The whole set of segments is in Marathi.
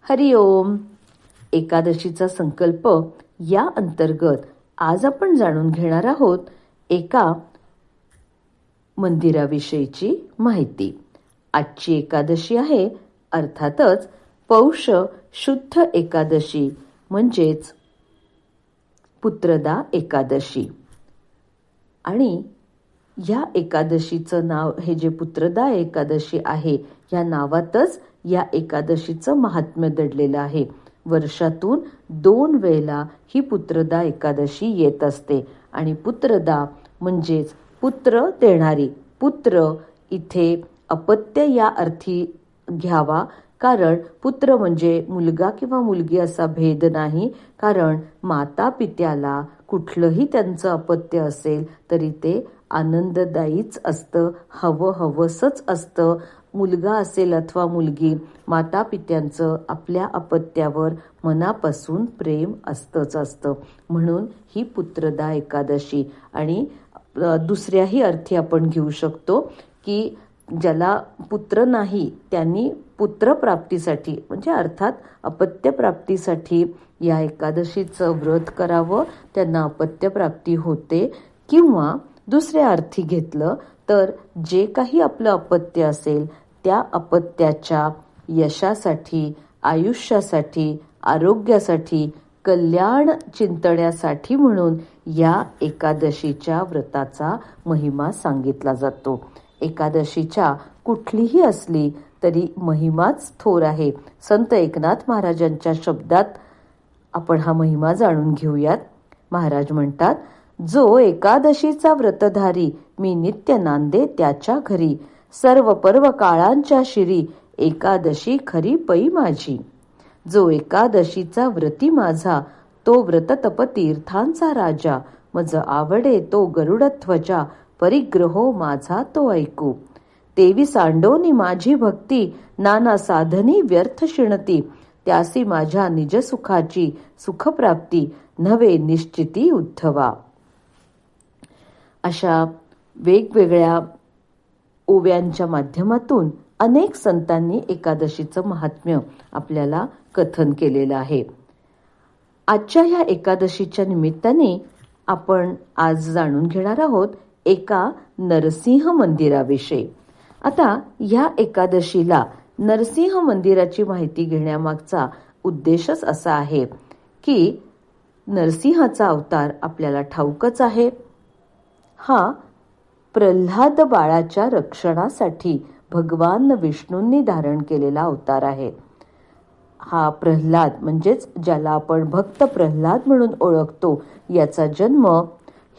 हरि ओम. एकादशीचा संकल्प या अंतर्गत आज आपण जाणून घेणार आहोत एका मंदिराविषयीची माहिती. आजची एकादशी आहे अर्थातच पौष शुद्ध एकादशी म्हणजेच पुत्रदा एकादशी. आणि या एकादशीचं नाव हे जे पुत्रदा एकादशी आहे या नावातच या एकादशीचं महात्म्य दडलेलं आहे. वर्षातून 2 वेळेला ही पुत्रदा एकादशी येत असते आणि पुत्रदा म्हणजेच पुत्र देणारी. पुत्र इथे अपत्य या अर्थी घ्यावा, कारण पुत्र म्हणजे मुलगा किंवा मुलगी असा भेद नाही. कारण माता पित्याला कुठलंही त्यांचं अपत्य असेल तरी ते आनंददायीच असतं, हवंसच असतं. मुलगा असेल अथवा मुलगी, माता पित्यांचं आपल्या अपत्यावर मनापासून प्रेम असतंच असतं. म्हणून ही पुत्रदा एकादशी. आणि दुसऱ्याही अर्थी आपण घेऊ शकतो की ज्याला पुत्र नाही त्यांनी पुत्रप्राप्तीसाठी म्हणजे अर्थात अपत्यप्राप्तीसाठी या एकादशीचं व्रत करावं, त्यांना अपत्यप्राप्ती होते. किंवा दुसऱ्या अर्थी घेतलं तर जे काही आपलं अपत्य असेल त्या अपत्याच्या यशासाठी, आयुष्यासाठी, आरोग्यासाठी, कल्याण चिंतण्यासाठी म्हणून या एकादशीच्या व्रताचा महिमा सांगितला जातो. एकादशीच्या कुठलीही असली तरी महिमाच थोर आहे. संत एकनाथ महाराजांच्या शब्दात आपण हा महिमा जाणून घेऊयात. महाराज म्हणतात, जो एकादशीचा व्रतधारी मी नित्य नांदे त्याच्या घरी. सर्व पर्व काळांच्या शिरी एकादशी खरी पै माझी. जो एकादशीचा व्रती माझा तो व्रत तप तीर्थांचा राजा. मज आवडे तो गरुडध्वजा परिग्रहो माझा तो ऐकू. तेवी सांडोनी माझी भक्ती नाना साधनी व्यर्थ शिणती. त्यासी माझ्या निज सुखाची सुखप्राप्ती नव्हे निश्चिती उद्धवा. अशा वेगवेगळ्या ओव्यांच्या माध्यमातून अनेक संतांनी एकादशीचं महात्म्य आपल्याला कथन केलेलं आहे. आजच्या या एकादशीच्या निमित्ताने आपण आज जाणून घेणार आहोत एका नरसिंह मंदिराविषयी. आता या एकादशीला नरसिंह मंदिराची माहिती घेण्यामागचा उद्देशच असा आहे की नरसिंहाचा अवतार आपल्याला ठाऊकच आहे. हा प्रल्हाद बाळाच्या रक्षणासाठी भगवान विष्णूंनी धारण केलेला अवतार आहे. हा प्रल्हाद म्हणजेच ज्याला आपण भक्त प्रल्हाद म्हणून ओळखतो याचा जन्म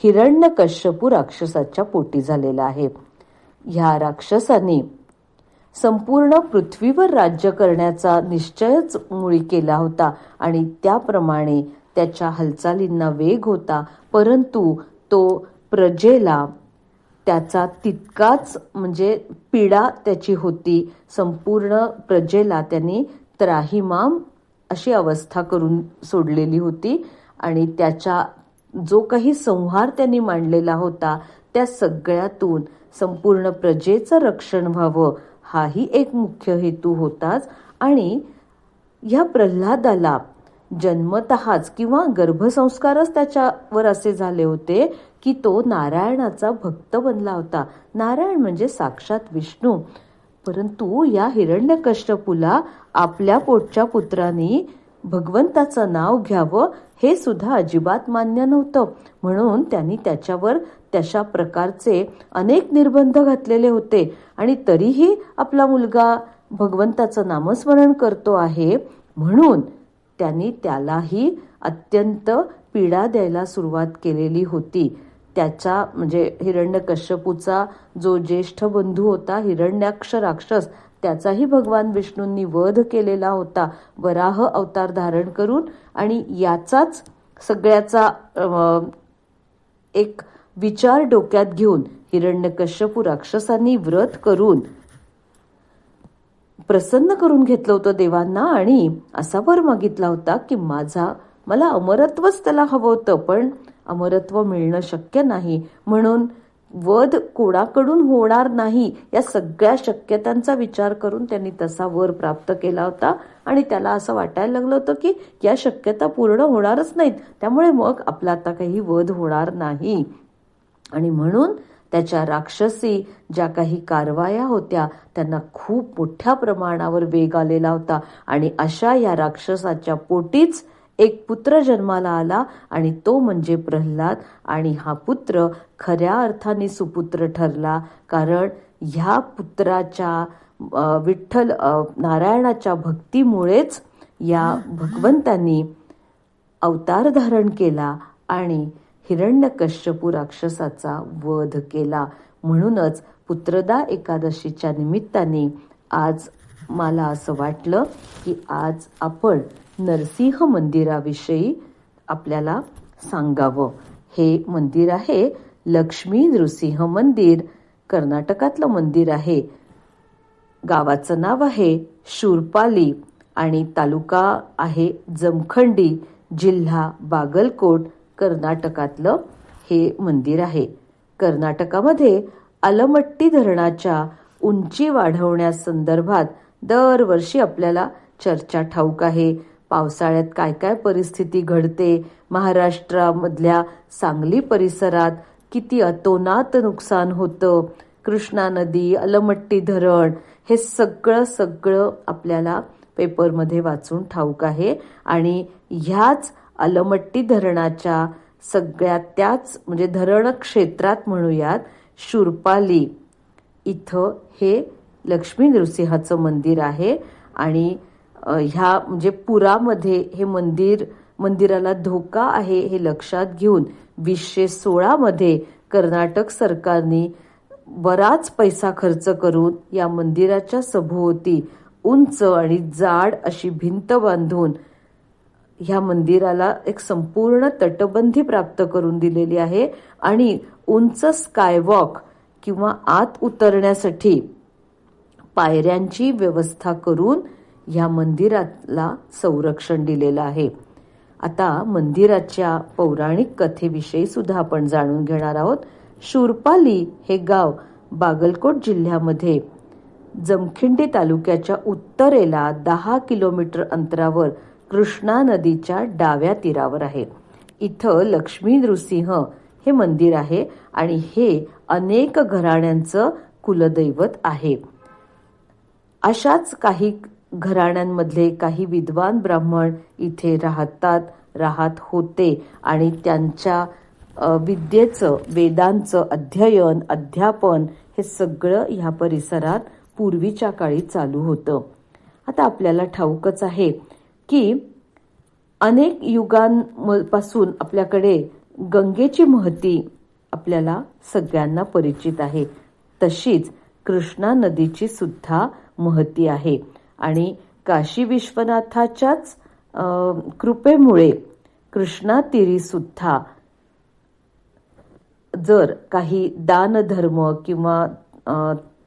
हिरण्यकश्यपू राक्षसाच्या पोटी झालेला आहे. ह्या राक्षसाने संपूर्ण पृथ्वीवर राज्य करण्याचा निश्चयच मुळी केला होता आणि त्याप्रमाणे त्याच्या हालचालींना वेग होता. परंतु तो प्रजेला त्याचा तितकाच म्हणजे पीडा त्याची होती. संपूर्ण प्रजेला त्यांनी त्राहिमाम अशी अवस्था करून सोडलेली होती आणि त्याच्या जो काही संहार त्यांनी मांडलेला होता त्या सगळ्यातून संपूर्ण प्रजेचं रक्षण व्हावं हाही एक मुख्य हेतू होताच. आणि ह्या प्रल्हादाला जन्मतःच किंवा गर्भसंस्कारच त्याच्यावर असे झाले होते की तो नारायणाचा भक्त बनला होता. नारायण म्हणजे साक्षात विष्णू. परंतु या हिरण्यकश्यपूला आपल्या पोटच्या पुत्रांनी भगवंताचं नाव घ्यावं हे सुद्धा अजिबात मान्य नव्हतं. म्हणून त्यांनी त्याच्यावर तशा प्रकारचे अनेक निर्बंध घातलेले होते. आणि तरीही आपला मुलगा भगवंताचं नामस्मरण करतो आहे म्हणून त्यांनी त्यालाही अत्यंत पीडा द्यायला सुरुवात केलेली होती. त्याचा म्हणजे हिरण्यकश्यपूचा जो ज्येष्ठ बंधू होता हिरण्याक्ष राक्षस त्याचाही भगवान विष्णूंनी वध केलेला होता वराह अवतार धारण करून. आणि याचाच सगळ्याचा एक विचार डोक्यात घेऊन हिरण्यकश्यपू राक्षसांनी व्रत करून प्रसन्न करून घेतलं होतं देवांना आणि असा वर मागितला होता की मला अमरत्वच त्याला हवं होतं पण अमरत्व मिळणं शक्य नाही. म्हणून वध कोणाकडून होणार नाही या सगळ्या शक्यतांचा विचार करून त्यांनी तसा वर प्राप्त केला होता आणि त्याला असं वाटायला लागलं होतं की या शक्यता पूर्ण होणारच नाहीत, त्यामुळे मग आपला आता काही वध होणार नाही. आणि म्हणून त्याच्या राक्षसी ज्या काही कारवाया होत्या त्यांना खूप मोठ्या प्रमाणावर वेग आलेला होता आणि अशा या राक्षसाच्या पोटीच एक पुत्र जन्माला आला आणि तो म्हणजे प्रल्हाद. आणि हा पुत्र खऱ्या अर्थाने सुपुत्र ठरला, कारण ह्या पुत्राच्या विठ्ठल नारायणाच्या भक्तीमुळेच या भगवंतांनी अवतार धारण केला आणि हिरण्यकश्यपू राक्षसाचा वध केला. म्हणूनच पुत्रदा एकादशीच्या निमित्ताने आज मला असं वाटलं की आज आपण नरसिंह मंदिराविषयी आपल्याला सांगावं. हे मंदिर आहे लक्ष्मी नृसिंह मंदिर, कर्नाटकातलं मंदिर आहे. गावाचं नाव आहे शूरपाली आणि तालुका आहे जमखंडी, जिल्हा बागलकोट, कर्नाटकातलं हे मंदिर आहे. कर्नाटकामध्ये अलमट्टी धरणाच्या उंची वाढवण्यासंदर्भात दरवर्षी आपल्याला चर्चा ठाऊक आहे. पावसाळ्यात काय काय परिस्थिती घडते, महाराष्ट्रामधल्या सांगली परिसरात किती अतोनात नुकसान होतं, कृष्णा नदी, अलमट्टी धरण, हे सगळं आपल्याला पेपरमध्ये वाचून ठाऊक आहे. आणि ह्याच अलमट्टी धरणाच्या सगळ्या त्याच म्हणजे धरण क्षेत्रात म्हणूयात शूरपाली इथं हे लक्ष्मी नृसिंहाचं मंदिर आहे. आणि ह्या म्हणजे पुरामध्ये हे मंदिराला धोका आहे हे लक्षात घेऊन 2016 मध्ये कर्नाटक सरकारने बराच पैसा खर्च करून या मंदिराच्या सभोवती उंच आणि जाड अशी भिंत बांधून ह्या मंदिराला एक संपूर्ण तटबंदी प्राप्त करून दिलेली आहे. आणि उंच स्कायवॉक किंवा आत उतरण्यासाठी पायऱ्यांची व्यवस्था करून ह्या मंदिराला संरक्षण दिलेलं आहे. आता मंदिराच्या पौराणिक कथेविषयी सुद्धा आपण जाणून घेणार आहोत. शूरपाली हे गाव बागलकोट जिल्ह्यामध्ये जमखिंडी तालुक्याच्या उत्तरेला 10 किलोमीटर अंतरावर कृष्णा नदीच्या डाव्या तीरावर आहे. इथं लक्ष्मी नृसिंह हे मंदिर आहे आणि हे अनेक घराण्यांचं कुलदैवत आहे. अशाच काही घराण्यांमधले काही विद्वान ब्राह्मण इथे राहत होते आणि त्यांच्या विद्येचं, वेदांचं अध्ययन, अध्यापन हे सगळं ह्या परिसरात पूर्वीच्या काळी चालू होतं. आता आपल्याला ठाऊकच आहे की अनेक युगांपासून आपल्याकडे गंगेची महती आपल्याला सगळ्यांना परिचित आहे. तशीच कृष्णा नदीची सुद्धा महती आहे. आणि काशी विश्वनाथाच्याच कृपेमुळे कृष्णा तीरी सुद्धा जर काही दानधर्म किंवा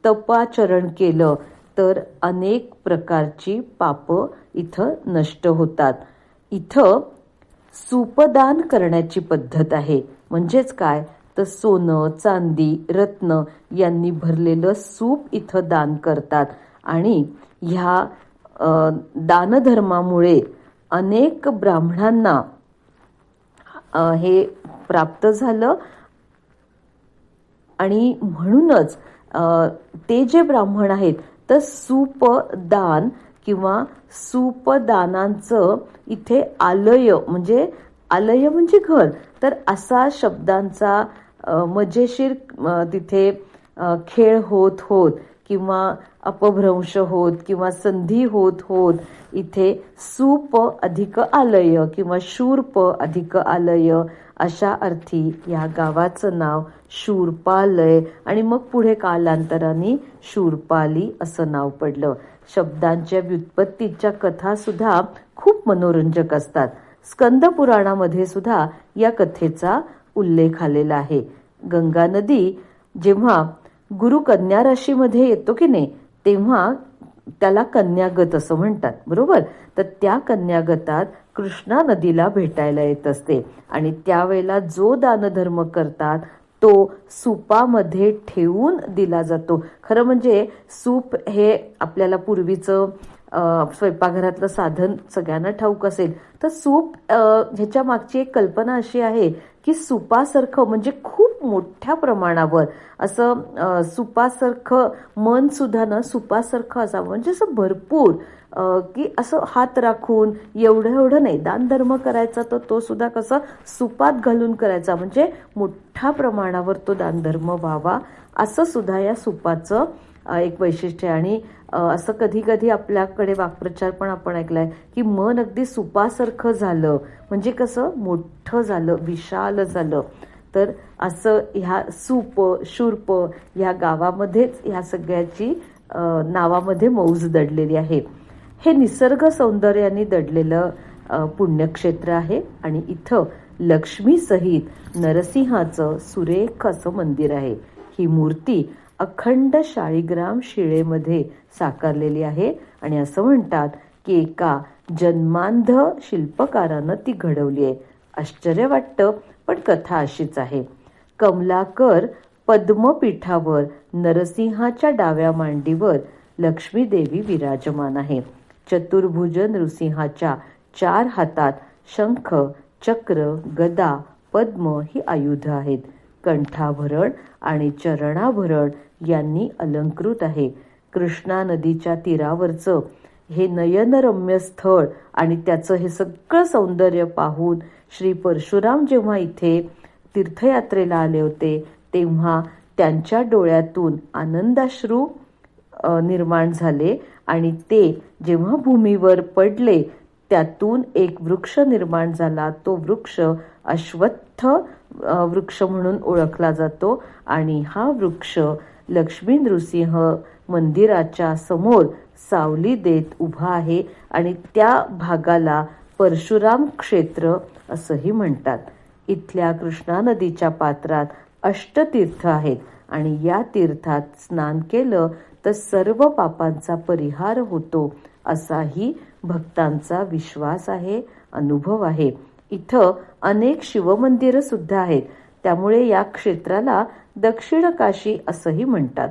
तपाचरण केलं तर अनेक प्रकारची पापं इथं नष्ट होतात. इथं सूपदान करण्याची पद्धत आहे. म्हणजेच काय तर सोनं, चांदी, रत्न यांनी भरलेलं सूप इथं दान करतात. आणि ह्या दानधर्मामुळे अनेक ब्राह्मणांना हे प्राप्त झालं. आणि म्हणूनच ते जे ब्राह्मण आहेत तर सूपदान किंवा सूपदानांचं इथे आलय म्हणजे घर, तर असा शब्दांचा मजेशीर तिथे खेळ होत किंवा अपभ्रंश होत किंवा संधी होत इथे सूप अधिक आलय किंवा शूर्प अधिक आलय अशा अर्थी या गावाचं नाव शूरपालय आणि मग पुढे कालांतराने शूरपाली असं नाव पडलं. शब्दांच्या व्युत्पत्तीच्या कथा सुद्धा खूप मनोरंजक असतात. स्कंद पुराणामध्ये सुद्धा या कथेचा उल्लेख आलेला आहे. गंगा नदी जेव्हा गुरु कन्या राशीमध्ये येतो की नाही तेव्हा त्याला कन्यागत असं म्हणतात, बरोबर. तर त्या कन्यागतात कृष्णा नदीला भेटायला येत असते आणि त्यावेळेला जो दानधर्म करतात तो सुपामध्ये ठेवून दिला जातो. खरं म्हणजे सूप हे आपल्याला पूर्वीचं स्वयंपाकघरातलं साधन सगळ्यांना ठाऊक असेल. तर सूप ह्याच्या मागची एक कल्पना अशी आहे की सुपासारखं म्हणजे खूप मोठ्या प्रमाणावर असं सुपासारखं मन सुद्धा ना सुपासारखं असावं, म्हणजे असं भरपूर की असं हात राखून एवढं नाही, दानधर्म करायचा तर तो सुद्धा कसं सुपात घालून करायचा, म्हणजे मोठ्या प्रमाणावर तो दानधर्म व्हावा असं सुद्धा या सुपाचं एक वैशिष्ट्य आहे. आणि असं कधी कधी आपल्याकडे वाक्प्रचार पण आपण ऐकलाय की मन अगदी सुपासारखं झालं, म्हणजे कसं मोठं झालं, विशाल झालं. तर असं ह्या सूप शूर्प ह्या गावामध्येच ह्या सगळ्याची नावामध्ये मौज दडलेली आहे. हे निसर्ग सौंदर्याने दडलेलं पुण्यक्षेत्र आहे आणि इथं लक्ष्मी सहित नरसिंहाचं सुरेख असं मंदिर आहे. ही मूर्ती अखंड शाळीग्राम शिळेमध्ये साकारलेली आहे आणि असं म्हणतात की एका जन्मांध शिल्पकारानं ती घडवली आहे. आश्चर्य वाटतं, पण कथा अशीच आहे. कमलाकर पद्मपीठावर नरसिंहाच्या डाव्या मांडीवर लक्ष्मी देवी विराजमान आहे. चतुर्भुज नृसिंहाच्या 4 हातात शंख, चक्र, गदा, पद्म ही आयुध आहेत. कंठाभरण आणि चरणाभरण यांनी अलंकृत आहे. कृष्णा नदीच्या तीरावरचं हे नयनरम्य स्थळ आणि त्याचं हे सगळं सौंदर्य पाहून श्री परशुराम जेव्हा इथे तीर्थयात्रेला आले होते तेव्हा त्यांच्या डोळ्यातून आनंदाश्रू निर्माण झाले आणि ते जेव्हा भूमीवर पडले त्यातून एक वृक्ष निर्माण झाला. तो वृक्ष अश्वत्थ वृक्ष म्हणून ओळखला जातो आणि हा वृक्ष लक्ष्मी नृसिंह मंदिराच्या समोर सावली देत उभा आहे आणि त्या भागाला परशुराम क्षेत्र असंही म्हणतात. इथल्या कृष्णा नदीच्या पात्रात अष्टतीर्थ आहेत आणि या तीर्थात स्नान केलं तर सर्व पापांचा परिहार होतो असाही भक्तांचा विश्वास आहे, अनुभव आहे. इथं अनेक शिवमंदिरं सुद्धा आहेत, त्यामुळे या क्षेत्राला दक्षिण काशी असंही म्हणतात.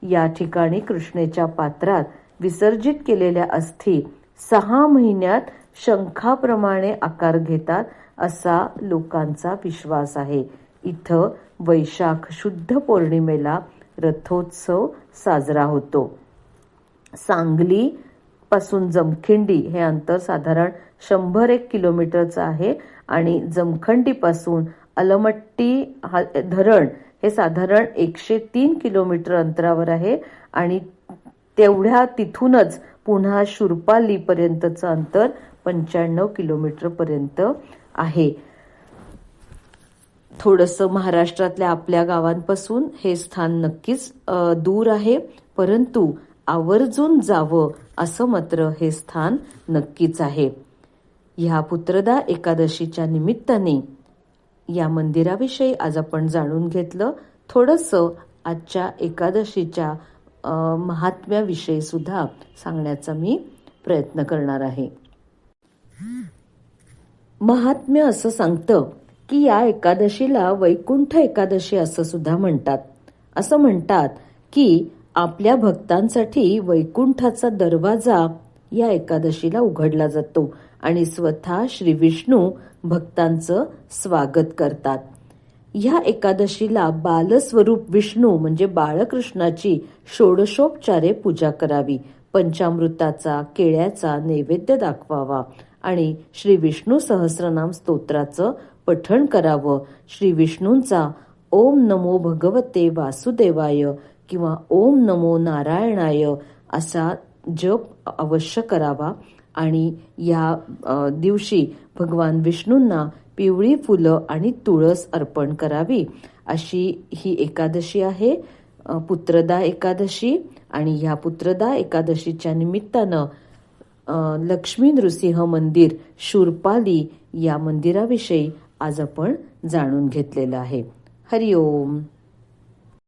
या ठिकाणी कृष्णेच्या पात्रात विसर्जित केलेल्या अस्थी 6 महिन्यात शंखाप्रमाणे आकार घेतात असा लोकांचा विश्वास आहे. इथं वैशाख शुद्ध पौर्णिमेला रथोत्सव साजरा होतो. सांगली पासून जमखिंडी हे अंतर साधारण 101 किलोमीटरचं आहे आणि जमखंडी पासून अलमट्टी धरण हे साधारण 103 किलोमीटर अंतरावर आहे आणि तेवढ्या तिथूनच पुन्हा शुरपाली पर्यंतचं अंतर 95 किलोमीटर पर्यंत आहे. थोडंसं महाराष्ट्रातल्या आपल्या गावांपासून हे स्थान नक्कीच दूर आहे, परंतु आवर्जून जावं असं मात्र हे स्थान नक्कीच आहे. ह्या पुत्रदा एकादशीच्या निमित्ताने या मंदिराविषयी आज आपण जाणून घेतलं. थोडंसं आजच्या एकादशीच्या महात्म्याविषयी सुद्धा सांगण्याचा मी प्रयत्न करणार आहे. महात्म्य असं सांगतं की या एकादशीला वैकुंठ एकादशी असं सुद्धा म्हणतात. असं म्हणतात की आपल्या भक्तांसाठी वैकुंठाचा दरवाजा या एकादशीला उघडला जातो आणि स्वतः श्री विष्णू भक्तांचं स्वागत करतात. ह्या एकादशीला बालस्वरूप विष्णू म्हणजे बाळकृष्णाची षोडशोपचारे पूजा करावी, पंचामृताचा केळ्याचा नैवेद्य दाखवावा आणि श्री विष्णू सहस्रनाम स्तोत्राचं पठण करावं. श्री विष्णूंचा ओम नमो भगवते वासुदेवाय किंवा ओम नमो नारायणाय असा जप अवश्य करावा आणि या दिवशी भगवान विष्णूंना पिवळी फुलं आणि तुळस अर्पण करावी. अशी ही एकादशी आहे, पुत्रदा एकादशी. आणि ह्या पुत्रदा एकादशीच्या निमित्तानं लक्ष्मी नृसिंह मंदिर शूरपाली या मंदिराविषयी आज आपण जाणून घेतलेलं आहे. हरिओम.